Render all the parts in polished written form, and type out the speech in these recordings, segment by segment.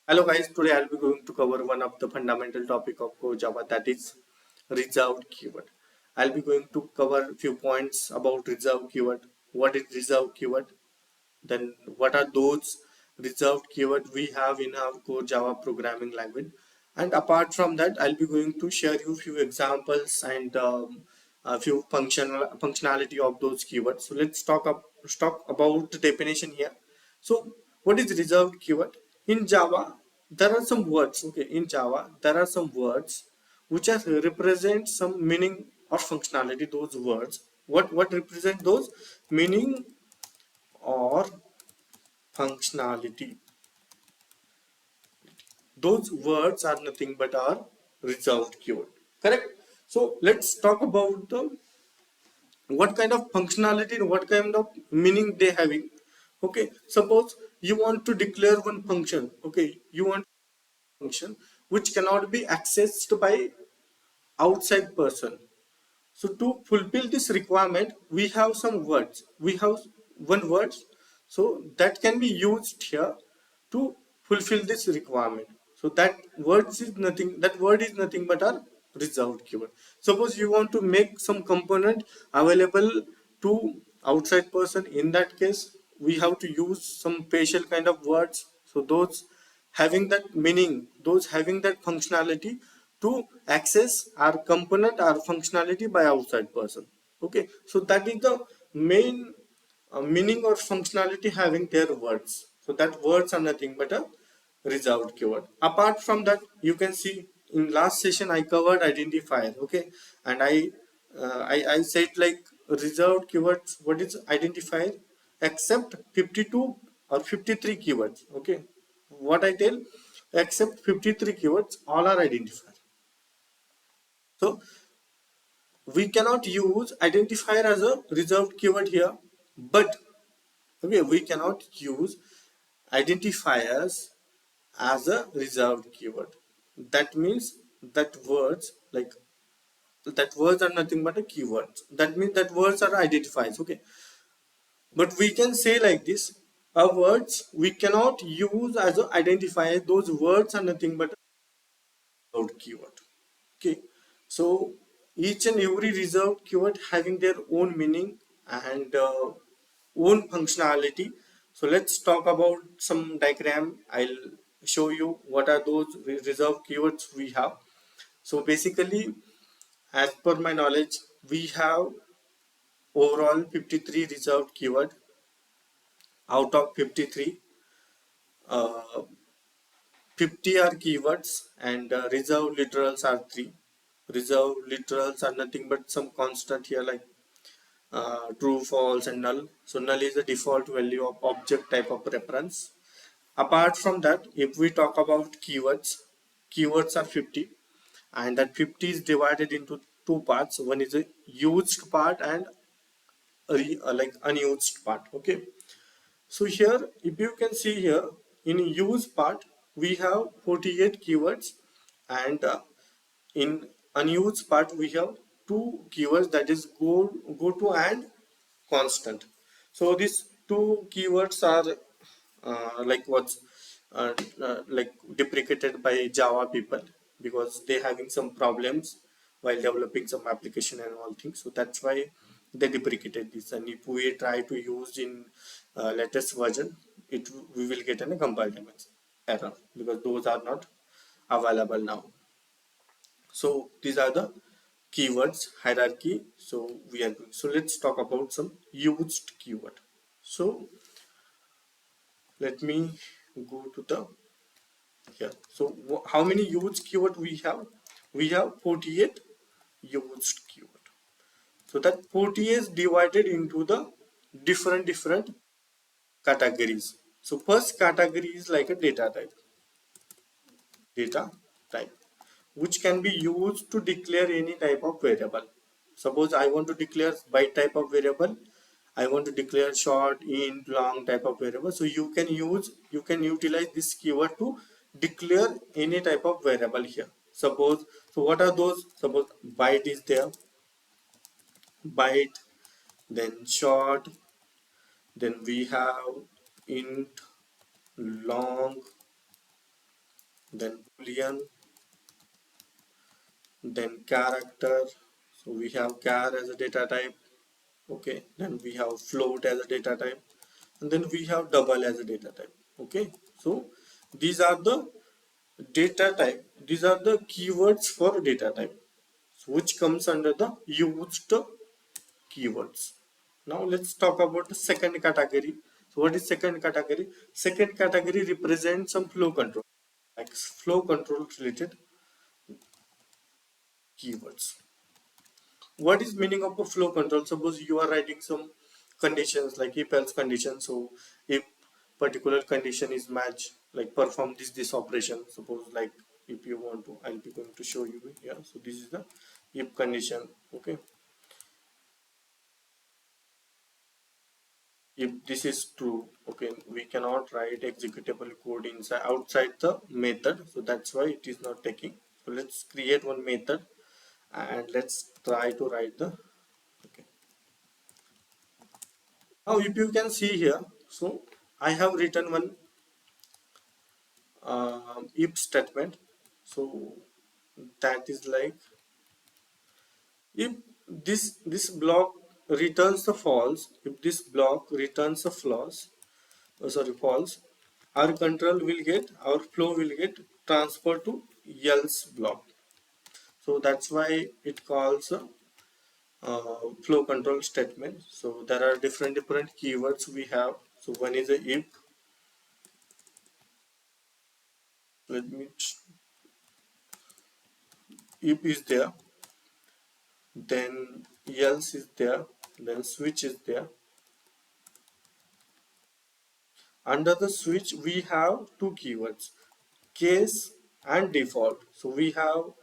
Hello guys, today I'll be going to cover one of the fundamental topic of Core Java, that is reserved keyword. I'll be going to cover few points about reserved keyword. What is reserved keyword? Then what are those reserved keyword we have in our Core Java programming language? And apart from that, I'll be going to share you few examples and a few functionality of those keywords. So let's talk about the definition here. So what is reserved keyword? In Java, there are some words. Okay, in Java, there are some words which are represent some meaning or functionality. Those words, what represent those meaning or functionality? Those words are nothing but are reserved keyword. Correct? So let's talk about the what kind of functionality and what kind of meaning they having. Okay, suppose you want to declare one function. Okay, you want function which cannot be accessed by outside person. So to fulfill this requirement, we have some words. We have one words, so that can be used here to fulfill this requirement. So that words is nothing. That word is nothing but a reserved keyword. Suppose you want to make some component available to outside person. In that case, we have to use some special kind of words. So those having that meaning, those having that functionality to access our component or functionality by outside person. Okay, so that is the main meaning or functionality having their words. So that words are nothing but a reserved keyword. Apart from that, you can see in last session I covered identifier. Okay, and I said like reserved keywords. What is identifier? Except 52 or 53 keywords. Okay, what I tell, except 53 keywords, all are identifier. So we cannot use identifier as a reserved keyword here, but okay, we cannot use identifiers as a reserved keyword. That means that words like that words are nothing but a keyword. That means that words are identifiers. Okay, but we can say like this: our words we cannot use as a identifier. Those words are nothing but a reserved keyword. Okay, so each and every reserved keyword having their own meaning and own functionality. So let's talk about some diagram. I'll show you what are those reserved keywords we have. So basically, as per my knowledge, we have overall 53 reserved keyword. Out of 53, uh, 50 are keywords and reserved literals are 3. Reserved literals are nothing but some constant here like true, false and null. So null is the default value of object type of reference. Apart from that, if we talk about keywords, keywords are 50 and that 50 is divided into two parts. One is a used part and like unused part. Okay, so here if you can see here in use part we have 48 keywords and in unused part we have two keywords, that is go to and constant. So these two keywords are like what's like deprecated by Java people because they having some problems while developing some application and all things. So that's why they deprecated this. And if we try to use in latest version, it we will get a compile damage error because those are not available now. So these are the keywords hierarchy. So we are going. So let's talk about some used keyword. So let me go to the here. So how many used keyword we have? We have 48 used keyword. So that 48 is divided into the different categories. So first category is like a data type, which can be used to declare any type of variable. Suppose I want to declare byte type of variable. I want to declare short, int, long type of variable. So you can utilize this keyword to declare any type of variable here. Suppose, so what are those? Suppose byte is there, byte, then short, then we have int, long, then boolean, then character. So we have char as a data type. Okay, then we have float as a data type, and then we have double as a data type. Okay, so these are the data type, these are the keywords for data type, so which comes under the used keywords. Now let's talk about the second category. So what is second category? Second category represents some flow control, like flow control related keywords. What is meaning of a flow control? Suppose you are writing some conditions like if else condition. So if particular condition is match, like perform this operation. Suppose like if you want to, I'll be going to show you here. So this is the if condition. Okay, if this is true, okay, we cannot write executable code inside outside the method, so that's why it is not taking. So let's create one method and let's try to write the, okay. Now if you can see here, so I have written one if statement. So that is like if this block returns the false, if this block returns a false, our control will get, our flow will get transferred to else block. So that's why it calls a flow control statement. So there are different keywords we have. So one is a if. Let me, if is there, then else is there, then switch is there. Under the switch we have two keywords, case and default. So we have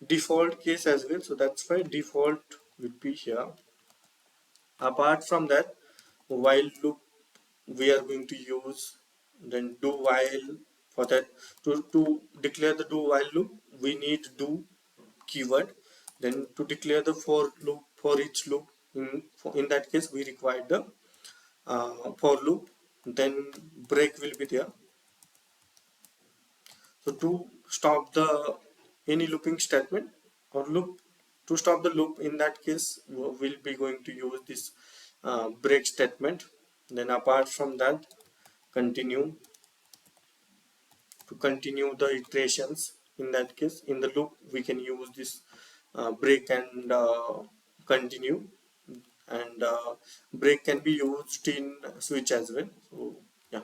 default case as well, so that's why default would be here. Apart from that, while loop we are going to use, then do while. For that, to declare the do while loop we need do keyword. Then to declare the for loop, for each loop, in that case we require the for loop. Then break will be there. So to stop the any looping statement or loop, to stop the loop, in that case we'll be going to use this break statement. Then apart from that, continue, to continue the iterations. In that case, in the loop we can use this break and continue, and break can be used in switch as well. So yeah,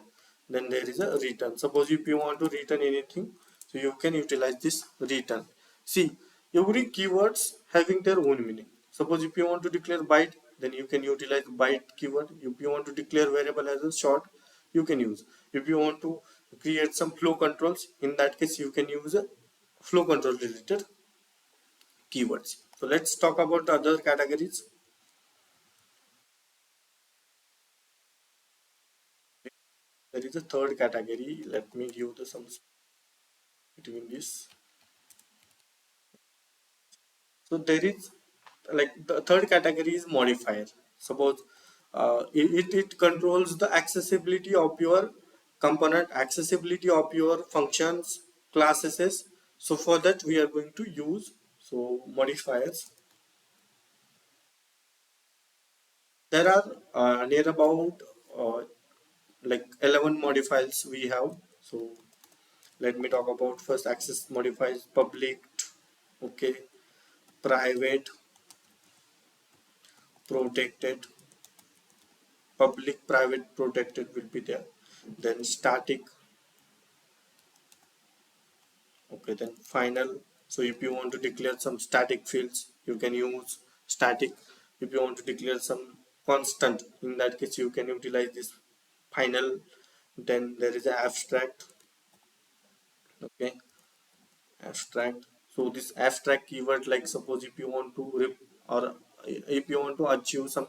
then there is a return. Suppose if you want to return anything, so you can utilize this return. See, every keywords having their own meaning. Suppose if you want to declare byte, then you can utilize byte keyword. If you want to declare variable as a short, you can use. If you want to create some flow controls, in that case you can use a flow control related keywords. So let's talk about the other categories. There is a third category. Let me give the some between this. So there is like the third category is modifier. Suppose it controls the accessibility of your component, accessibility of your functions, classes. So for that we are going to use so modifiers. There are near about like 11 modifiers we have. So let me talk about first access modifiers, public, okay, private, protected, public, private, protected will be there. Then static, okay, then final. So if you want to declare some static fields, you can use static. If you want to declare some constant, in that case you can utilize this final. Then there is an abstract, okay, abstract. So this abstract keyword, like suppose if you want to rip, or if you want to achieve some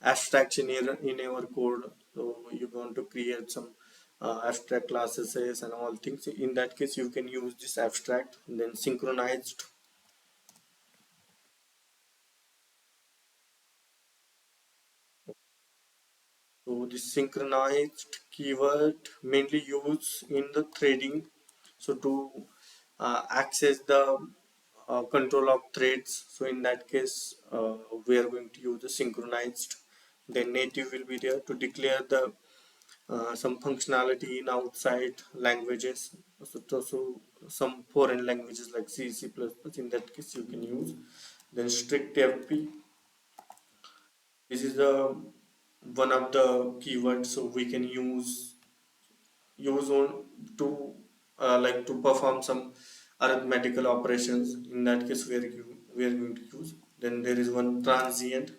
abstraction in our code, so you want to create some abstract classes and all things, in that case you can use this abstract. Then synchronized, so this synchronized keyword mainly used in the threading So to access the control of threads, so in that case we are going to use the synchronized. Then native will be there to declare the some functionality in outside languages. So some foreign languages like C, C++, in that case you can use. Then strict FP, this is the one of the keywords, so we can use on to like to perform some arithmetical operations. In that case we are going to use. Then there is one transient.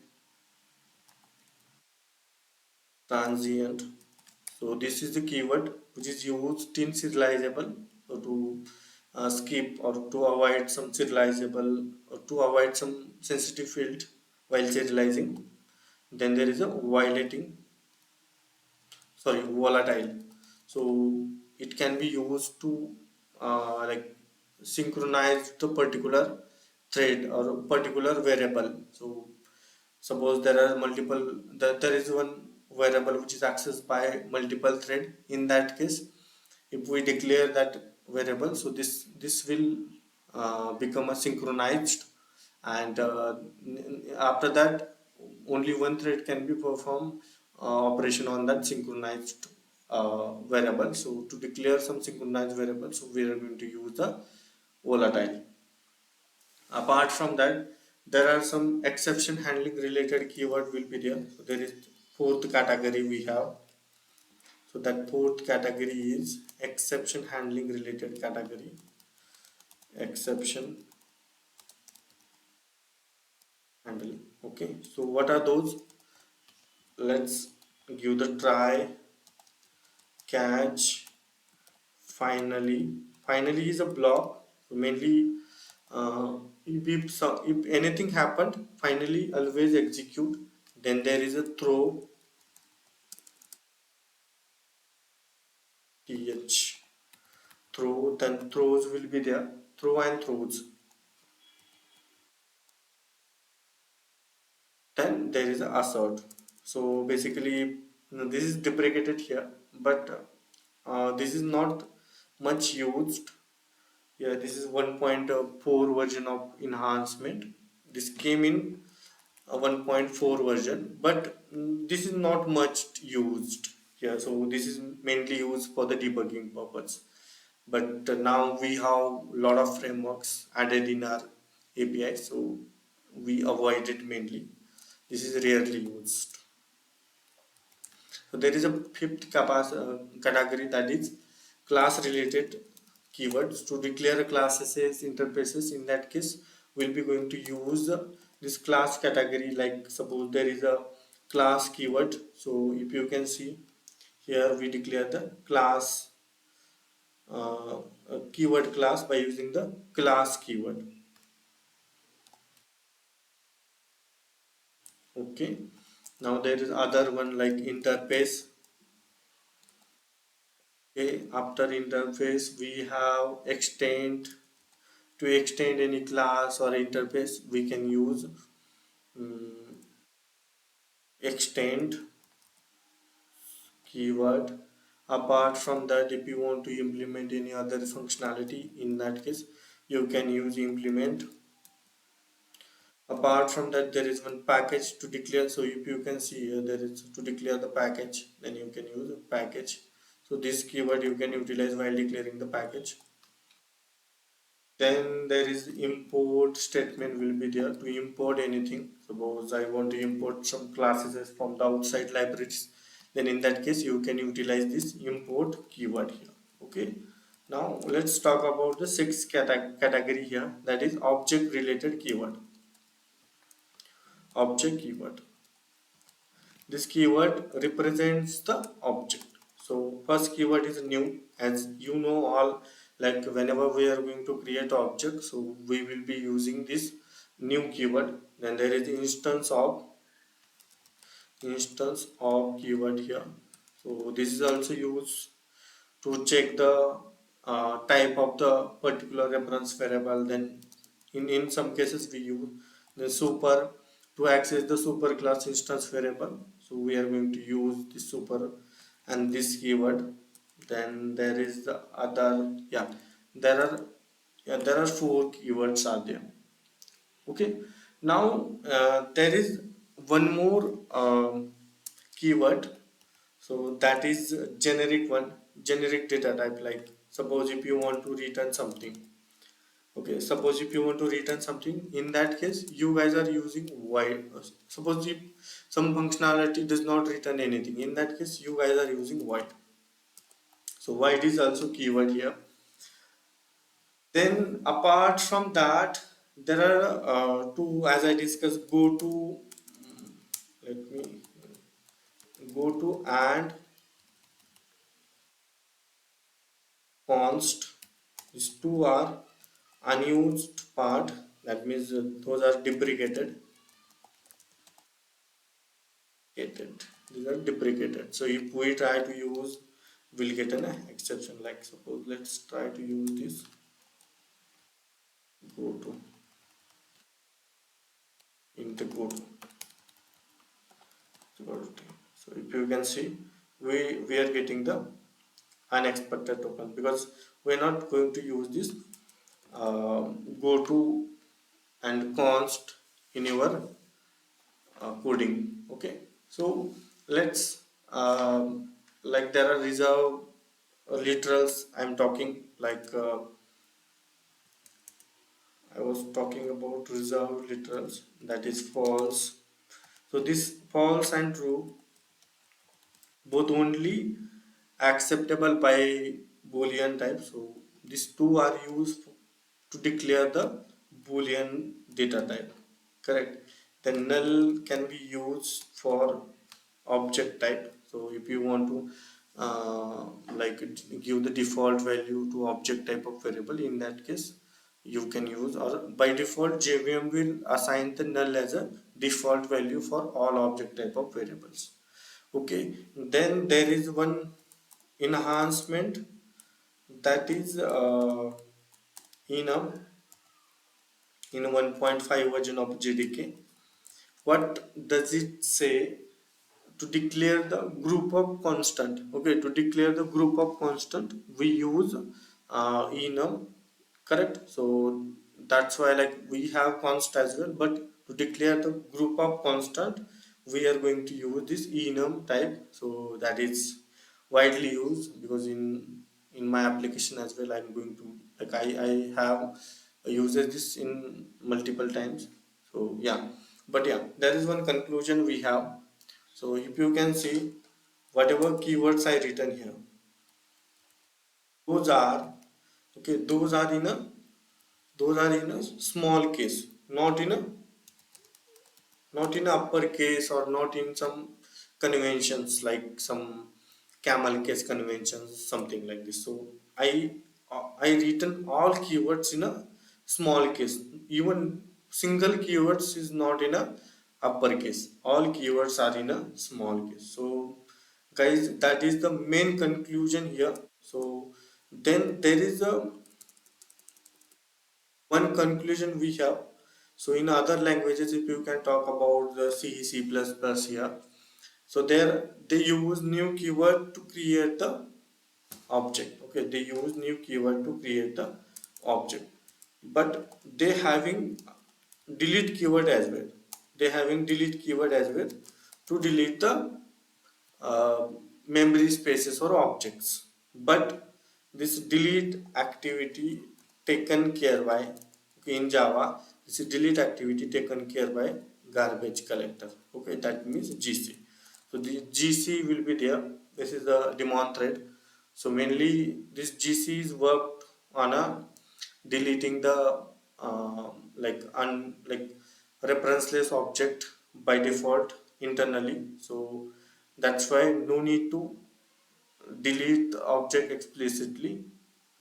So this is the keyword which is used in serializable, so to skip or to avoid some serializable or to avoid some sensitive field while serializing. Then there is a volatile. So it can be used to like synchronize the particular thread or particular variable. So suppose there are there is one variable which is accessed by multiple thread. In that case, if we declare that variable, so this will become a synchronized, and after that only one thread can be perform operation on that synchronized variable. So to declare some synchronized variable, so we are going to use the volatile. Apart from that, there are some exception handling related keyword will be there. So there is fourth category we have. So that fourth category is exception handling related category. Exception handling. Okay. So what are those? Let's give the try, catch, finally. Finally is a block. So mainly, if anything happened, finally always execute. Then there is a throw, th. Throw, then throws will be there. Throw and throws. Then there is a assert. So basically, this is deprecated here, but this is not much used. Yeah, this is 1.4 version of enhancement. This came in a 1.4 version, but this is not much used. Yeah, so this is mainly used for the debugging purpose. But now we have a lot of frameworks added in our API, so we avoid it mainly. This is rarely used. So there is a fifth category, that is class related keywords. To declare a classes interfaces, in that case we'll be going to use this class category. Like suppose there is a class keyword, so if you can see here, we declare the class keyword class by using the class keyword. Okay, now there is other one like interface. Okay, after interface we have extend. To extend any class or interface, we can use extend keyword. Apart from that, if you want to implement any other functionality, in that case you can use implement. Apart from that, there is one package to declare. So if you can see here, there is to declare the package, then you can use a package. So this keyword you can utilize while declaring the package. Then there is import statement will be there to import anything. Suppose I want to import some classes from the outside libraries, then in that case you can utilize this import keyword here. Okay, now let's talk about the sixth category here, that is object related keyword. Object keyword, this keyword represents the object. So first keyword is new. As you know all, like whenever we are going to create object, so we will be using this new keyword. Then there is instance of keyword here. So this is also used to check the type of the particular reference variable. Then in some cases we use the super to access the super class instance variable. So we are going to use this super and this keyword. Then there is the other, yeah, there are, yeah, there are four keywords are there. Okay, now there is one more keyword, so that is generic one, generic data type. Like suppose if you want to return something, okay, suppose if you want to return something, in that case you guys are using void. Suppose if some functionality does not return anything, in that case you guys are using void. So void is also keyword here. Then apart from that, there are two, as I discussed. Go to, let me go to and const. These two are unused part. That means those are deprecated. These are deprecated. So if we try to use, we'll get an exception. Like suppose let's try to use this. Go to in the go to. So if you can see, we are getting the unexpected token because we're not going to use this go to and const in your coding. Okay, so let's like there are reserve literals. I'm talking like I was talking about reserved literals, that is false. So this false and true both only acceptable by boolean type. So these two are used to declare the boolean data type, correct. The null can be used for object type. So if you want to like give the default value to object type of variable, in that case you can use, or by default JVM will assign the null as a default value for all object type of variables. Okay, then there is one enhancement, that is in a in 1.5 version of JDK. What does it say? To declare the group of constant. Okay, to declare the group of constant we use enum, correct. So that's why like we have const as well, but to declare the group of constant we are going to use this enum type. So that is widely used because in my application as well I'm going to like I have uses this in multiple times. So yeah, but yeah, there is one conclusion we have. So if you can see, whatever keywords I written here, those are okay. Those are in a small case, not in a uppercase, or not in some conventions like some camel case conventions, something like this. So I written all keywords in a small case. Even single keywords is not in a uppercase. All keywords are in a small case. So guys, that is the main conclusion here. So then there is a one conclusion we have. So in other languages, if you can talk about the C, C++ here, so there they use new keyword to create the object. Okay, they use new keyword to create the object, but they having delete keyword as well. They having delete keyword as well to delete the uh, memory spaces or objects. But this delete activity taken care by, okay, in Java, this is delete activity taken care by garbage collector. Okay, that means GC. So the GC will be there. This is the daemon thread. So mainly this GC is worked on a deleting the like referenceless object by default internally. So that's why no need to delete the object explicitly.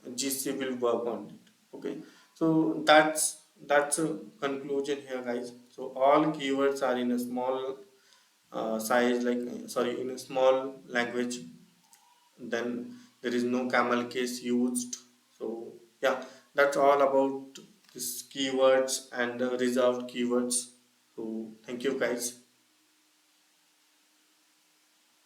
GC will work on it. Okay, so that's a conclusion here, guys. So all keywords are in a small size, like sorry, in a small language. Then there is no camel case used. So yeah, that's all about this keywords and reserved keywords. So thank you, guys.